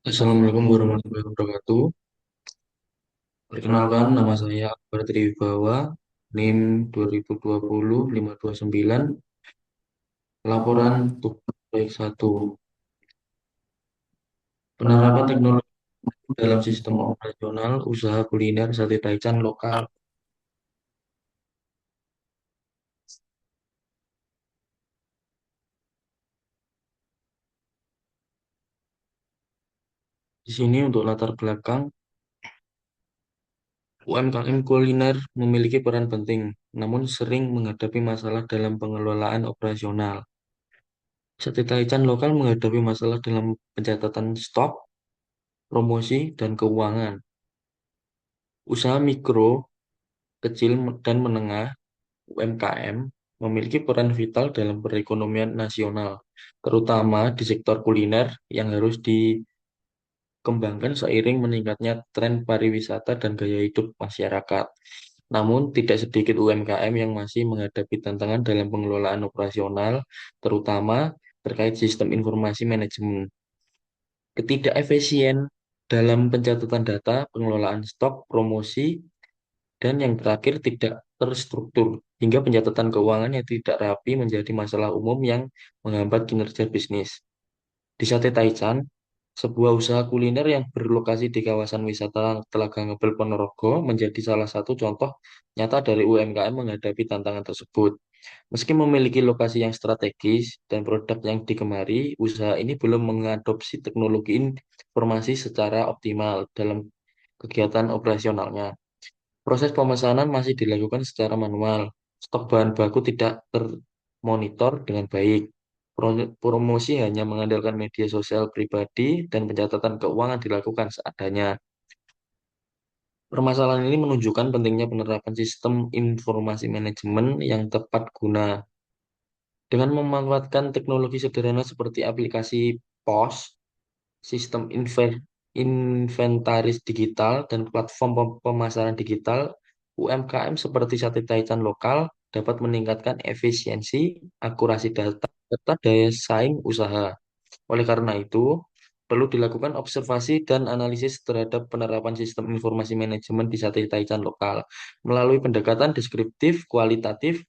Assalamualaikum warahmatullahi wabarakatuh. Perkenalkan, nama saya Akbar Triwibawa, NIM 2020-529, laporan tugas proyek 1, penerapan teknologi dalam sistem operasional usaha kuliner sate Taichan lokal. Di sini untuk latar belakang, UMKM kuliner memiliki peran penting, namun sering menghadapi masalah dalam pengelolaan operasional. Sate Taichan lokal menghadapi masalah dalam pencatatan stok, promosi, dan keuangan. Usaha mikro, kecil, dan menengah (UMKM) memiliki peran vital dalam perekonomian nasional, terutama di sektor kuliner yang harus dikembangkan seiring meningkatnya tren pariwisata dan gaya hidup masyarakat. Namun, tidak sedikit UMKM yang masih menghadapi tantangan dalam pengelolaan operasional, terutama terkait sistem informasi manajemen. Ketidakefisien dalam pencatatan data, pengelolaan stok, promosi, dan yang terakhir tidak terstruktur, hingga pencatatan keuangan yang tidak rapi menjadi masalah umum yang menghambat kinerja bisnis. Di Sate Taichan, sebuah usaha kuliner yang berlokasi di kawasan wisata Telaga Ngebel Ponorogo menjadi salah satu contoh nyata dari UMKM menghadapi tantangan tersebut. Meski memiliki lokasi yang strategis dan produk yang digemari, usaha ini belum mengadopsi teknologi informasi secara optimal dalam kegiatan operasionalnya. Proses pemesanan masih dilakukan secara manual. Stok bahan baku tidak termonitor dengan baik. Promosi hanya mengandalkan media sosial pribadi dan pencatatan keuangan dilakukan seadanya. Permasalahan ini menunjukkan pentingnya penerapan sistem informasi manajemen yang tepat guna. Dengan memanfaatkan teknologi sederhana seperti aplikasi POS, sistem inventaris digital, dan platform pemasaran digital, UMKM seperti Sate Taichan lokal dapat meningkatkan efisiensi, akurasi data, serta daya saing usaha. Oleh karena itu, perlu dilakukan observasi dan analisis terhadap penerapan sistem informasi manajemen di Sate Taichan lokal. Melalui pendekatan deskriptif, kualitatif,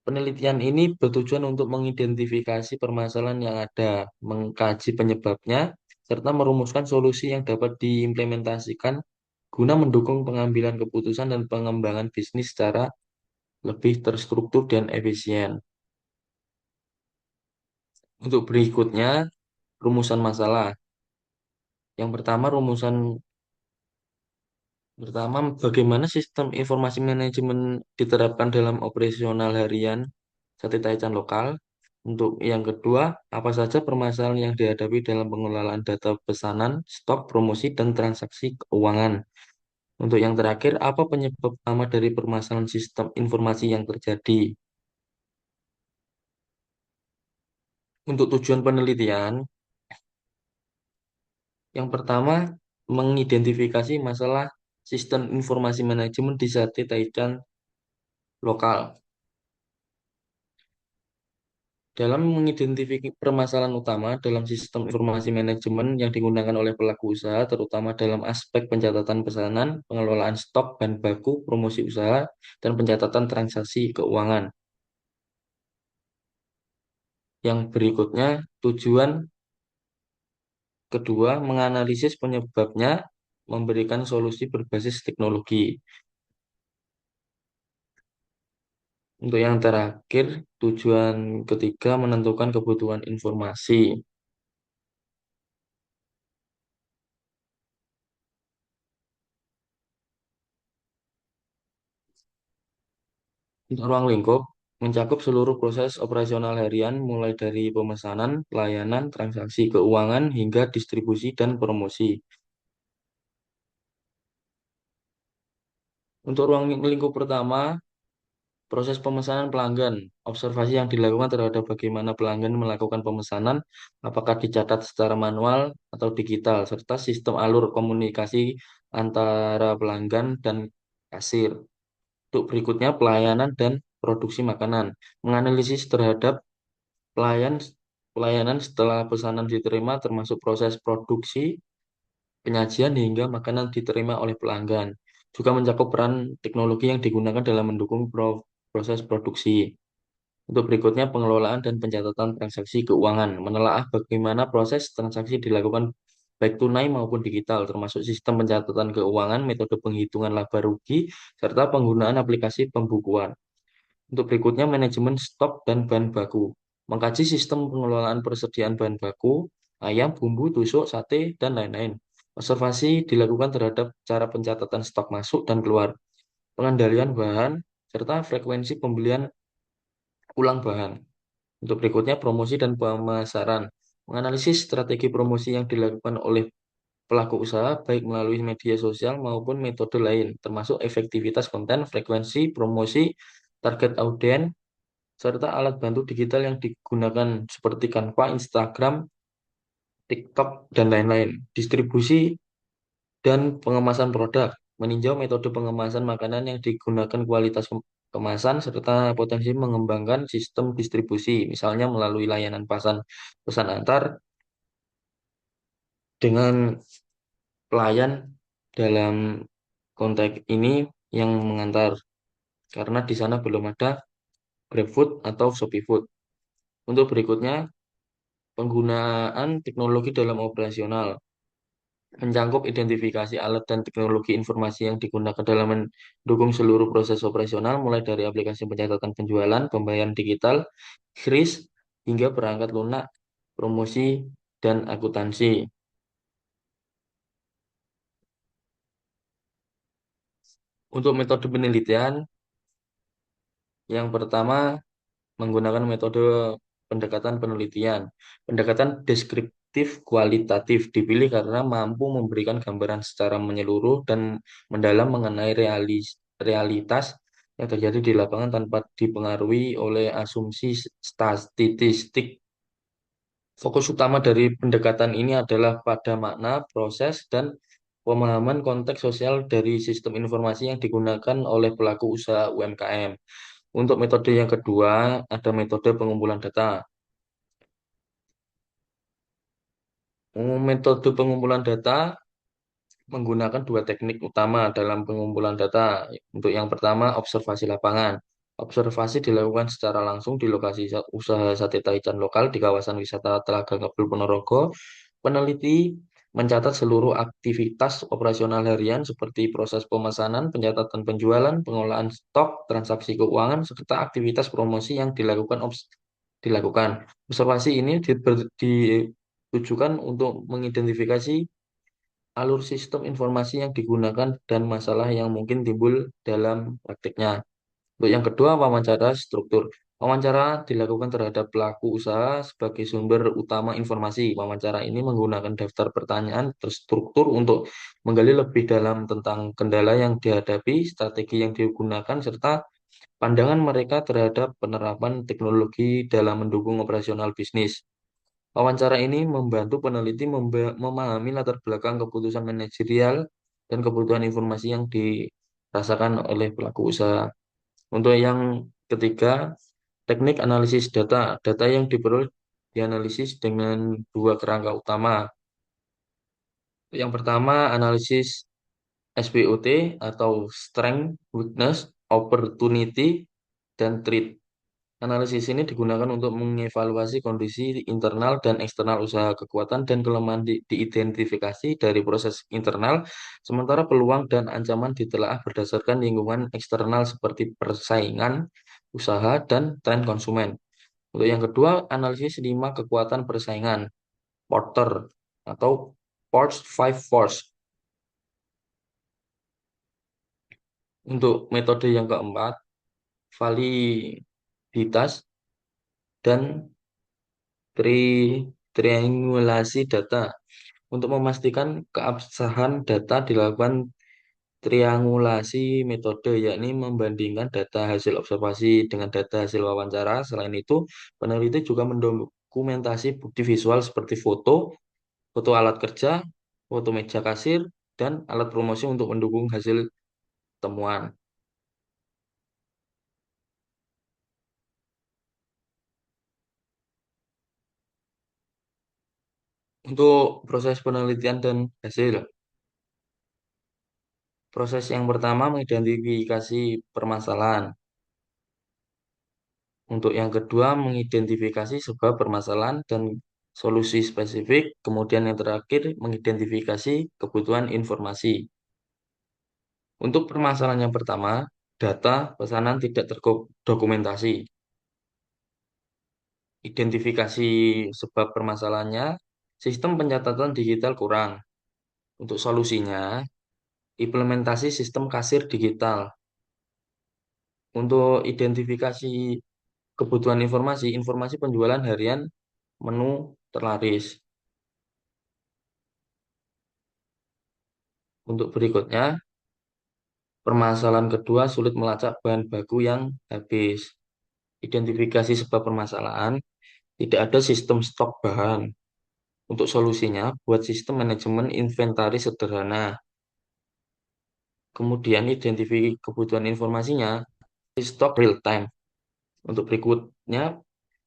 penelitian ini bertujuan untuk mengidentifikasi permasalahan yang ada, mengkaji penyebabnya, serta merumuskan solusi yang dapat diimplementasikan guna mendukung pengambilan keputusan dan pengembangan bisnis secara lebih terstruktur dan efisien. Untuk berikutnya, rumusan masalah. Yang pertama, bagaimana sistem informasi manajemen diterapkan dalam operasional harian Sate Taichan lokal. Untuk yang kedua, apa saja permasalahan yang dihadapi dalam pengelolaan data pesanan, stok, promosi, dan transaksi keuangan. Untuk yang terakhir, apa penyebab utama dari permasalahan sistem informasi yang terjadi? Untuk tujuan penelitian, yang pertama, mengidentifikasi masalah sistem informasi manajemen di Sate Taichan lokal. Dalam mengidentifikasi permasalahan utama dalam sistem informasi manajemen yang digunakan oleh pelaku usaha, terutama dalam aspek pencatatan pesanan, pengelolaan stok bahan baku, promosi usaha, dan pencatatan transaksi keuangan. Yang berikutnya, tujuan kedua, menganalisis penyebabnya, memberikan solusi berbasis teknologi. Untuk yang terakhir, tujuan ketiga, menentukan kebutuhan informasi. Untuk ruang lingkup, mencakup seluruh proses operasional harian mulai dari pemesanan, pelayanan, transaksi keuangan, hingga distribusi dan promosi. Untuk ruang lingkup pertama, proses pemesanan pelanggan. Observasi yang dilakukan terhadap bagaimana pelanggan melakukan pemesanan, apakah dicatat secara manual atau digital, serta sistem alur komunikasi antara pelanggan dan kasir. Untuk berikutnya, pelayanan dan produksi makanan. Menganalisis terhadap pelayan pelayanan setelah pesanan diterima termasuk proses produksi, penyajian hingga makanan diterima oleh pelanggan. Juga mencakup peran teknologi yang digunakan dalam mendukung proses produksi. Untuk berikutnya, pengelolaan dan pencatatan transaksi keuangan. Menelaah bagaimana proses transaksi dilakukan baik tunai maupun digital, termasuk sistem pencatatan keuangan, metode penghitungan laba rugi, serta penggunaan aplikasi pembukuan. Untuk berikutnya, manajemen stok dan bahan baku. Mengkaji sistem pengelolaan persediaan bahan baku, ayam, bumbu, tusuk, sate, dan lain-lain. Observasi dilakukan terhadap cara pencatatan stok masuk dan keluar, pengendalian bahan, serta frekuensi pembelian ulang bahan. Untuk berikutnya, promosi dan pemasaran. Menganalisis strategi promosi yang dilakukan oleh pelaku usaha, baik melalui media sosial maupun metode lain, termasuk efektivitas konten, frekuensi promosi, target audiens, serta alat bantu digital yang digunakan seperti Canva, Instagram, TikTok, dan lain-lain. Distribusi dan pengemasan produk. Meninjau metode pengemasan makanan yang digunakan kualitas kemasan serta potensi mengembangkan sistem distribusi, misalnya melalui layanan pesan antar dengan pelayan dalam konteks ini yang mengantar, karena di sana belum ada GrabFood atau ShopeeFood. Untuk berikutnya, penggunaan teknologi dalam operasional. Mencangkup identifikasi alat dan teknologi informasi yang digunakan dalam mendukung seluruh proses operasional, mulai dari aplikasi pencatatan penjualan, pembayaran digital, kris, hingga perangkat lunak, promosi, dan akuntansi. Untuk metode penelitian, yang pertama menggunakan metode pendekatan penelitian. Pendekatan deskriptif kualitatif dipilih karena mampu memberikan gambaran secara menyeluruh dan mendalam mengenai realitas yang terjadi di lapangan tanpa dipengaruhi oleh asumsi statistik. Fokus utama dari pendekatan ini adalah pada makna, proses, dan pemahaman konteks sosial dari sistem informasi yang digunakan oleh pelaku usaha UMKM. Untuk metode yang kedua, ada metode pengumpulan data. Metode pengumpulan data menggunakan dua teknik utama dalam pengumpulan data. Untuk yang pertama, observasi lapangan. Observasi dilakukan secara langsung di lokasi usaha sate taichan lokal di kawasan wisata Telaga Ngabul Ponorogo. Peneliti mencatat seluruh aktivitas operasional harian seperti proses pemesanan, pencatatan penjualan, pengolahan stok, transaksi keuangan, serta aktivitas promosi yang dilakukan. Observasi ini ditujukan untuk mengidentifikasi alur sistem informasi yang digunakan dan masalah yang mungkin timbul dalam praktiknya. Untuk yang kedua, wawancara struktur. Wawancara dilakukan terhadap pelaku usaha sebagai sumber utama informasi. Wawancara ini menggunakan daftar pertanyaan terstruktur untuk menggali lebih dalam tentang kendala yang dihadapi, strategi yang digunakan, serta pandangan mereka terhadap penerapan teknologi dalam mendukung operasional bisnis. Wawancara ini membantu peneliti memahami latar belakang keputusan manajerial dan kebutuhan informasi yang dirasakan oleh pelaku usaha. Untuk yang ketiga, teknik analisis data. Data yang diperoleh dianalisis dengan dua kerangka utama. Yang pertama, analisis SWOT atau Strength, Weakness, Opportunity, dan Threat. Analisis ini digunakan untuk mengevaluasi kondisi internal dan eksternal usaha, kekuatan dan kelemahan diidentifikasi dari proses internal, sementara peluang dan ancaman ditelaah berdasarkan lingkungan eksternal seperti persaingan usaha dan tren konsumen. Untuk yang kedua, analisis 5 kekuatan persaingan, Porter atau Ports 5 Force. Untuk metode yang keempat, validitas dan triangulasi data. Untuk memastikan keabsahan data dilakukan triangulasi metode, yakni membandingkan data hasil observasi dengan data hasil wawancara. Selain itu, peneliti juga mendokumentasi bukti visual seperti foto, foto alat kerja, foto meja kasir, dan alat promosi untuk mendukung hasil temuan. Untuk proses penelitian dan hasil, proses yang pertama mengidentifikasi permasalahan. Untuk yang kedua, mengidentifikasi sebab permasalahan dan solusi spesifik. Kemudian yang terakhir, mengidentifikasi kebutuhan informasi. Untuk permasalahan yang pertama, data pesanan tidak terdokumentasi. Identifikasi sebab permasalahannya, sistem pencatatan digital kurang. Untuk solusinya, implementasi sistem kasir digital. Untuk identifikasi kebutuhan informasi, informasi penjualan harian menu terlaris. Untuk berikutnya, permasalahan kedua sulit melacak bahan baku yang habis. Identifikasi sebab permasalahan, tidak ada sistem stok bahan. Untuk solusinya, buat sistem manajemen inventaris sederhana. Kemudian identifikasi kebutuhan informasinya, stok real time. Untuk berikutnya,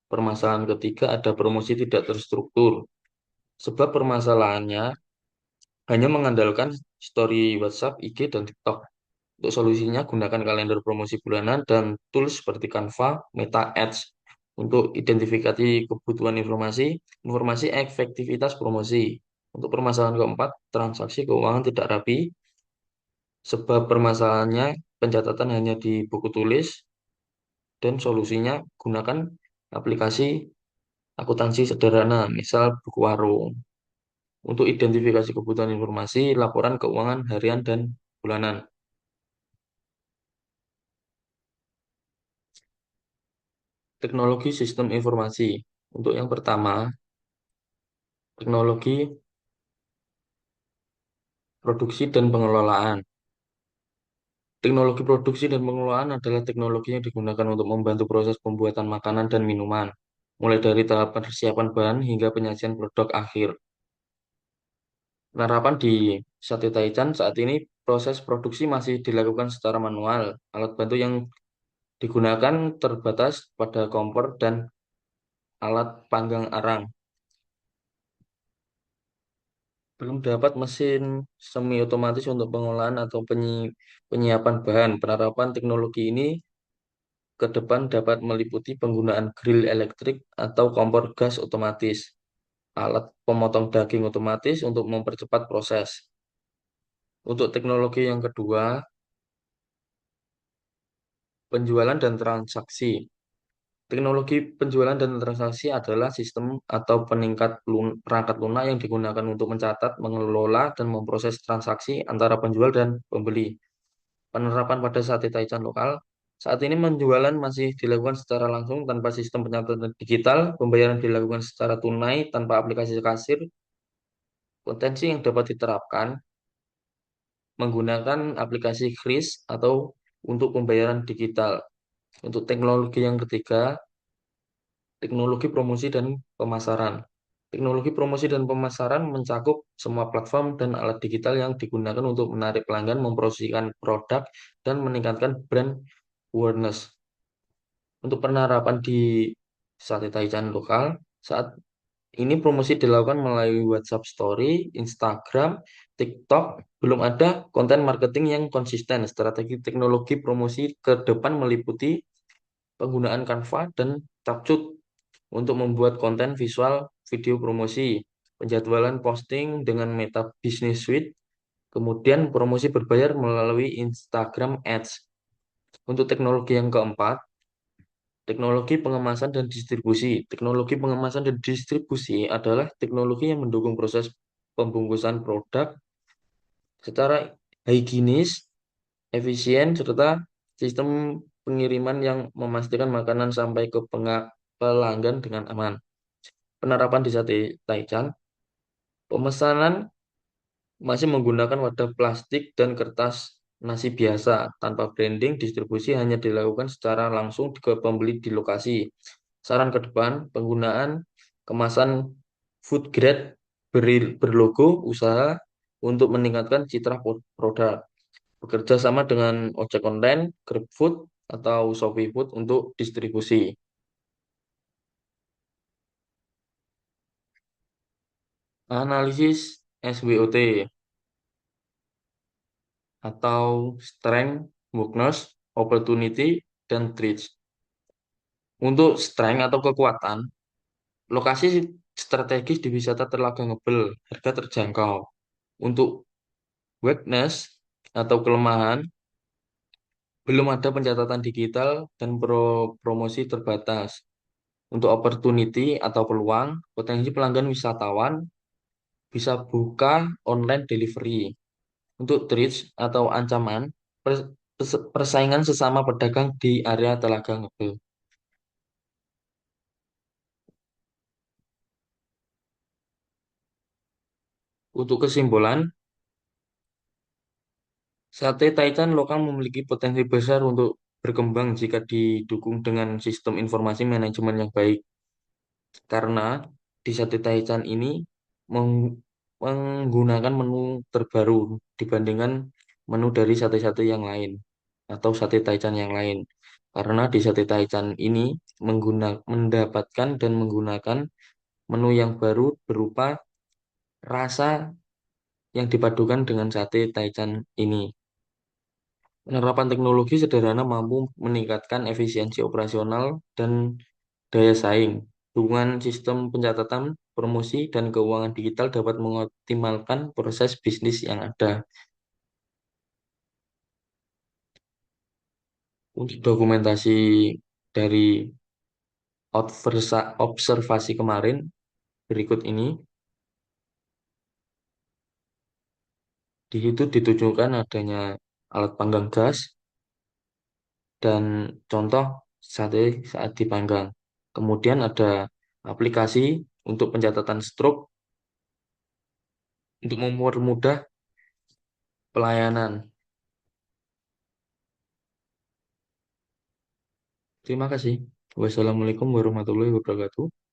permasalahan ketiga ada promosi tidak terstruktur. Sebab permasalahannya hanya mengandalkan story WhatsApp, IG, dan TikTok. Untuk solusinya, gunakan kalender promosi bulanan dan tools seperti Canva, Meta Ads untuk identifikasi kebutuhan informasi, informasi efektivitas promosi. Untuk permasalahan keempat, transaksi keuangan tidak rapi. Sebab permasalahannya, pencatatan hanya di buku tulis, dan solusinya gunakan aplikasi akuntansi sederhana, misal buku warung. Untuk identifikasi kebutuhan informasi, laporan keuangan harian dan bulanan. Teknologi sistem informasi. Untuk yang pertama, teknologi produksi dan pengelolaan. Teknologi produksi dan pengelolaan adalah teknologi yang digunakan untuk membantu proses pembuatan makanan dan minuman, mulai dari tahapan persiapan bahan hingga penyajian produk akhir. Penerapan di Sate Taichan saat ini proses produksi masih dilakukan secara manual. Alat bantu yang digunakan terbatas pada kompor dan alat panggang arang. Belum dapat mesin semi otomatis untuk pengolahan atau penyiapan bahan. Penerapan teknologi ini ke depan dapat meliputi penggunaan grill elektrik atau kompor gas otomatis, alat pemotong daging otomatis untuk mempercepat proses. Untuk teknologi yang kedua, penjualan dan transaksi. Teknologi penjualan dan transaksi adalah sistem atau perangkat lunak yang digunakan untuk mencatat, mengelola, dan memproses transaksi antara penjual dan pembeli. Penerapan pada sate Taichan lokal. Saat ini penjualan masih dilakukan secara langsung tanpa sistem pencatatan digital, pembayaran dilakukan secara tunai tanpa aplikasi kasir. Potensi yang dapat diterapkan menggunakan aplikasi KRIS atau untuk pembayaran digital. Untuk teknologi yang ketiga, teknologi promosi dan pemasaran. Teknologi promosi dan pemasaran mencakup semua platform dan alat digital yang digunakan untuk menarik pelanggan, mempromosikan produk, dan meningkatkan brand awareness. Untuk penerapan di Sate Taichan lokal, saat ini promosi dilakukan melalui WhatsApp Story, Instagram, TikTok. Belum ada konten marketing yang konsisten. Strategi teknologi promosi ke depan meliputi penggunaan Canva dan Capcut untuk membuat konten visual video promosi, penjadwalan posting dengan Meta Business Suite, kemudian promosi berbayar melalui Instagram Ads. Untuk teknologi yang keempat, teknologi pengemasan dan distribusi. Teknologi pengemasan dan distribusi adalah teknologi yang mendukung proses pembungkusan produk secara higienis, efisien, serta sistem pengiriman yang memastikan makanan sampai ke pelanggan dengan aman. Penerapan di Sate Taichan, pemesanan masih menggunakan wadah plastik dan kertas nasi biasa tanpa branding, distribusi hanya dilakukan secara langsung ke pembeli di lokasi. Saran ke depan, penggunaan kemasan food grade berlogo usaha untuk meningkatkan citra produk. Bekerja sama dengan ojek online, GrabFood, atau Shopee Food untuk distribusi. Analisis SWOT atau Strength, Weakness, Opportunity, dan Threats. Untuk strength atau kekuatan, lokasi strategis di wisata Telaga Ngebel, harga terjangkau. Untuk weakness atau kelemahan, belum ada pencatatan digital dan promosi terbatas. Untuk opportunity atau peluang, potensi pelanggan wisatawan bisa buka online delivery. Untuk threats atau ancaman, persaingan sesama pedagang di area Telaga Ngebel. Untuk kesimpulan, sate Taichan lokal memiliki potensi besar untuk berkembang jika didukung dengan sistem informasi manajemen yang baik. Karena di sate Taichan ini meng- menggunakan menu terbaru dibandingkan menu dari sate-sate yang lain atau sate Taichan yang lain. Karena di sate Taichan ini mendapatkan dan menggunakan menu yang baru berupa rasa yang dipadukan dengan sate Taichan ini. Penerapan teknologi sederhana mampu meningkatkan efisiensi operasional dan daya saing. Dukungan sistem pencatatan, promosi, dan keuangan digital dapat mengoptimalkan proses bisnis yang ada. Untuk dokumentasi dari observasi kemarin, berikut ini, di situ ditunjukkan adanya alat panggang gas dan contoh sate saat dipanggang. Kemudian ada aplikasi untuk pencatatan stroke untuk mempermudah pelayanan. Terima kasih. Wassalamualaikum warahmatullahi wabarakatuh.